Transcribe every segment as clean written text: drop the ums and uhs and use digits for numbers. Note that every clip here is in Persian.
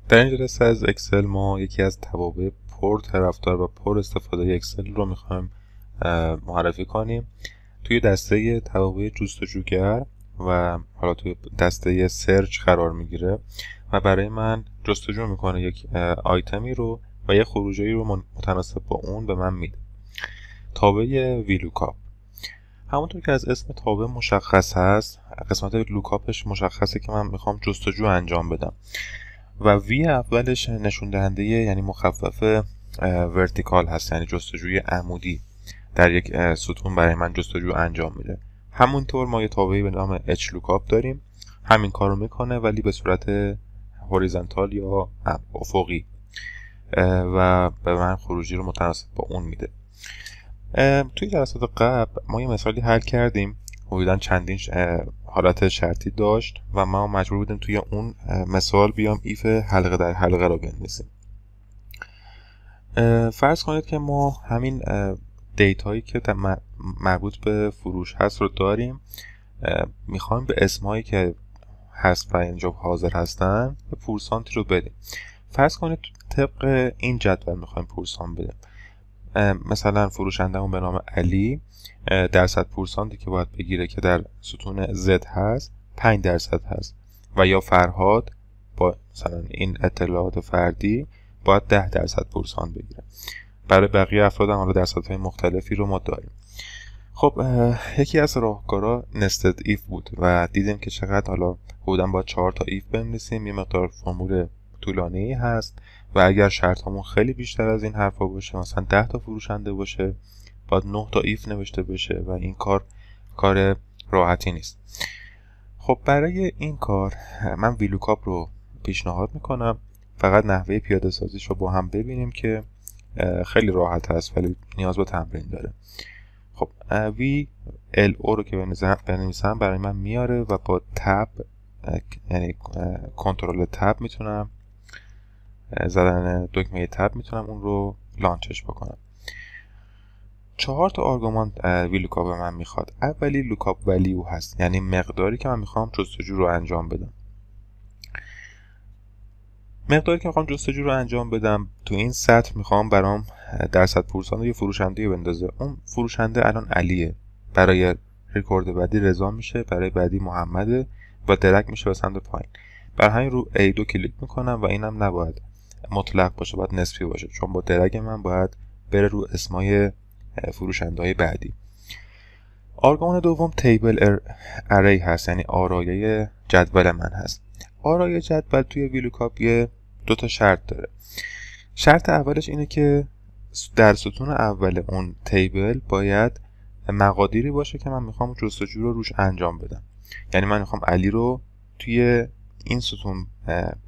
در این جلسه از اکسل ما یکی از توابع پر طرفدار و پر استفاده اکسل رو میخوایم معرفی کنیم. توی دسته توابع جستجوگر و حالا توی دسته سرچ قرار میگیره و برای من جستجو میکنه یک آیتمی رو و یک خروجی رو متناسب با اون به من میده. تابع ویلوکاپ همونطور که از اسم تابع مشخص هست، قسمت لوکاپش مشخصه که من میخوام جستجو انجام بدم و وی اولش نشون دهنده یعنی مخفف ورتیکال هست، یعنی جستجوی عمودی در یک ستون برای من جستجو انجام میده. همونطور ما یه تابعی به نام اچ لوکاپ داریم، همین کارو میکنه ولی به صورت هوریزونتال یا افقی و به من خروجی رو متناسب با اون میده. توی جلسات قبل ما یه مثالی حل کردیم، حدوداً چندین حالت شرطی داشت و ما مجبور بودیم توی اون مثال بیام ایف حلقه در حلقه رو بنویسیم. فرض کنید که ما همین دیتایی که مربوط به فروش هست رو داریم، میخوایم به اسمایی که هست و اینجا حاضر هستن به پورسانتی رو بدیم. فرض کنید طبق این جدول میخوایم پورسان بدیم. مثلا فروشندهمون به نام علی، درصد پورسانتی که باید بگیره که در ستون Z هست 5% هست، و یا فرهاد با مثلا این اطلاعات فردی باید 10% پورسان بگیره. برای بقیه افراد هم حالا درصدهای مختلفی رو ما داریم. خب یکی از راهکارها نستد ایف بود و دیدیم که چقدر حالا حدوداً باید 4 تا ایف بنویسیم. یه مقدار فرمول طولانی هست و اگر شرط همون خیلی بیشتر از این حرفا باشه، مثلا 10 تا فروشنده باشه، باید 9 تا ایف نوشته بشه و این کار راحتی نیست. خب برای این کار من ویلوکاپ رو پیشنهاد میکنم. فقط نحوه پیاده سازیش رو با هم ببینیم که خیلی راحت هست ولی نیاز به تمرین داره. خب وی ال او رو که بنویسم برای من میاره و با تب یعنی کنترل تب میتونم زدن دکمه تب میتونم اون رو لانچش بکنم. 4 تا آرگومان ویلوکاپ من میخواد. اولی لوکاپ ولیو هست، یعنی مقداری که من میخوام جستجو رو انجام بدم. مقداری که میخوام جستجو رو انجام بدم تو این سطر میخوام برام درصد پورسان یه فروشنده بندازه. اون فروشنده الان علیه، برای ریکورد بعدی رضا میشه، برای بعدی محمده و درک میشه به سمت پایین. برای همین رو A2 کلیک میکنم و اینم نباید مطلق باشه، باید نسبی باشه، چون با درک من باید بره رو اسمای فروشنده های بعدی. آرگومان دوم تیبل اری هست، یعنی آرایه جدول من هست. آرایه جدول توی ویلوکاپ 2 تا شرط داره. شرط اولش اینه که در ستون اول اون تیبل باید مقادیری باشه که من میخوام جستجو رو روش انجام بدم. یعنی من میخوام علی رو توی این ستون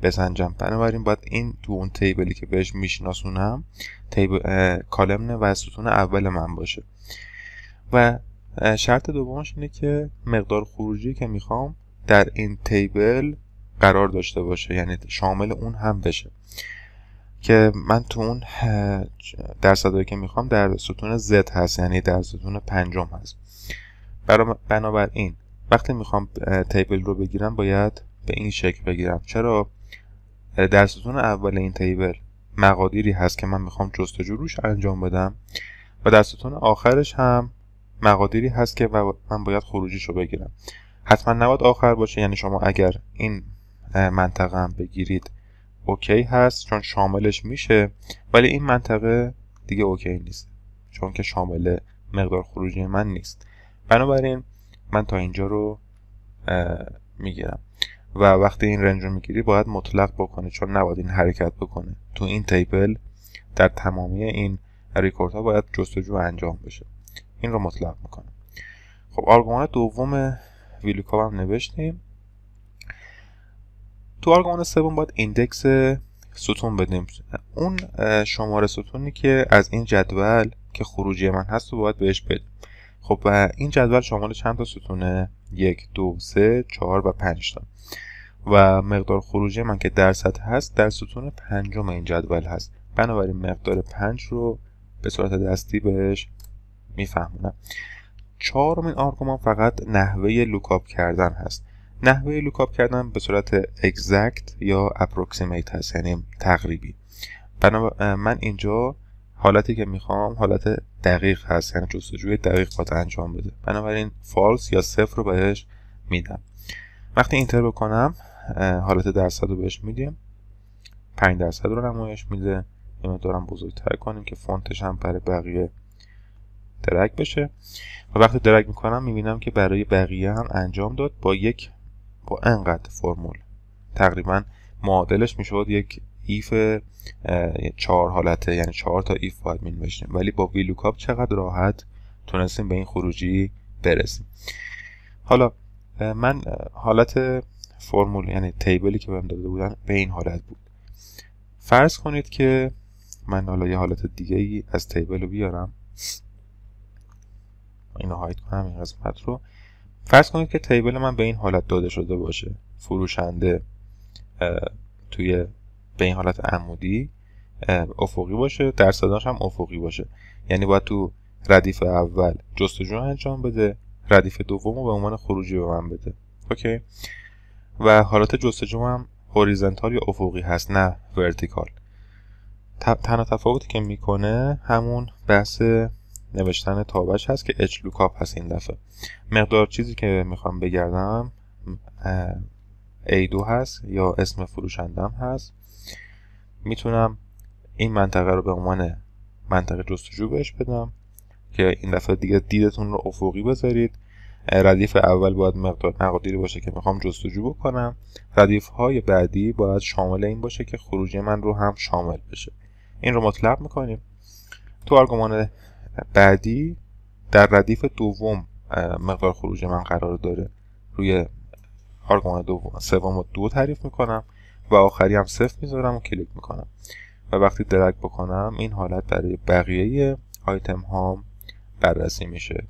بسنجم، بنابراین باید این تو اون تیبلی که بهش میشناسونم کالمن و ستون اول من باشه. و شرط دومش اینه که مقدار خروجی که میخوام در این تیبل قرار داشته باشه، یعنی شامل اون هم بشه، که من تو اون درصدایی که میخوام در ستون Z هست، یعنی در ستون پنجم هست. بنابراین وقتی میخوام تیبل رو بگیرم باید به این شکل بگیرم. چرا؟ در ستون اول این تیبل مقادیری هست که من میخوام جستجو روش انجام بدم و در ستون آخرش هم مقادیری هست که من باید خروجیشو بگیرم. حتما نباید آخر باشه، یعنی شما اگر این منطقه هم بگیرید اوکی هست چون شاملش میشه، ولی این منطقه دیگه اوکی نیست چون که شامل مقدار خروجی من نیست. بنابراین من تا اینجا رو میگیرم و وقتی این رنج رو میگیری باید مطلق بکنه، چون نباید این حرکت بکنه. تو این تیبل در تمامی این ریکورد ها باید جستجو انجام بشه. این رو مطلق میکنم. خب آرگومان دوم ویلوکاپ هم نوشتیم. تو آرگومان سوم باید ایندکس ستون بدیم. اون شماره ستونی که از این جدول که خروجی من هست رو باید بهش بدیم. خب این جدول شامل چند تا ستونه؟ 1 2 3 4 و 5 تا و مقدار خروجی من که درصد هست در ستون پنجم این جدول هست. بنابراین مقدار 5 رو به صورت دستی بهش میفهمونم. چهارمین آرگومان فقط نحوه لوکاپ کردن هست. نحوه لوکاپ کردن به صورت exact یا approximate هست، یعنی تقریبی. من اینجا حالتی که میخوام حالت دقیق هست، یعنی جستجوی دقیق باید انجام بده، بنابراین false یا 0 رو بهش میدم. وقتی اینتر بکنم حالت درصد رو بهش میدیم، 5% رو نمایش میده. اینو دارم بزرگتر کنیم که فونتش هم برای بقیه درگ بشه و وقتی درگ میکنم میبینم که برای بقیه هم انجام داد با انقدر فرمول. تقریبا معادلش میشود یک ایف 4 حالته، یعنی 4 تا ایف باید مینوشتیم، ولی با ویلوکاپ چقدر راحت تونستیم به این خروجی برسیم. حالا من حالت فرمول یعنی تیبلی که بهم داده بودن به این حالت بود. فرض کنید که من حالا یه حالت دیگه ای از تیبل رو بیارم، اینو هاید کنم این قسمت رو. فرض کنید که تیبل من به این حالت داده شده باشه، فروشنده به این حالت عمودی افقی باشه، درصداش هم افقی باشه، یعنی باید تو ردیف اول جستجو انجام بده، ردیف دوم رو به عنوان خروجی به من بده. اوکی. و حالت جستجو هم هوریزونتال یا افقی هست، نه ورتیکال. تنها تفاوتی که میکنه همون بحث نوشتن تابش هست که اچ لوکاپ هست. این دفعه مقدار چیزی که میخوام بگردم A2 هست یا اسم فروشندم هست. میتونم این منطقه رو به عنوان منطقه جستجو بهش بدم که این دفعه دیگه دیدتون رو افقی بذارید. ردیف اول باید مقدار مقادیری باشه که میخوام جستجو بکنم. ردیف های بعدی باید شامل این باشه که خروجی من رو هم شامل بشه. این رو مطلق میکنیم. تو آرگومان بعدی در ردیف دوم مقدار خروجی من قرار داره، روی آرگومان سوم رو 2 تعریف میکنم و آخری هم 0 میذارم و کلیک میکنم و وقتی درگ بکنم این حالت برای بقیه آیتم هام بررسی میشه.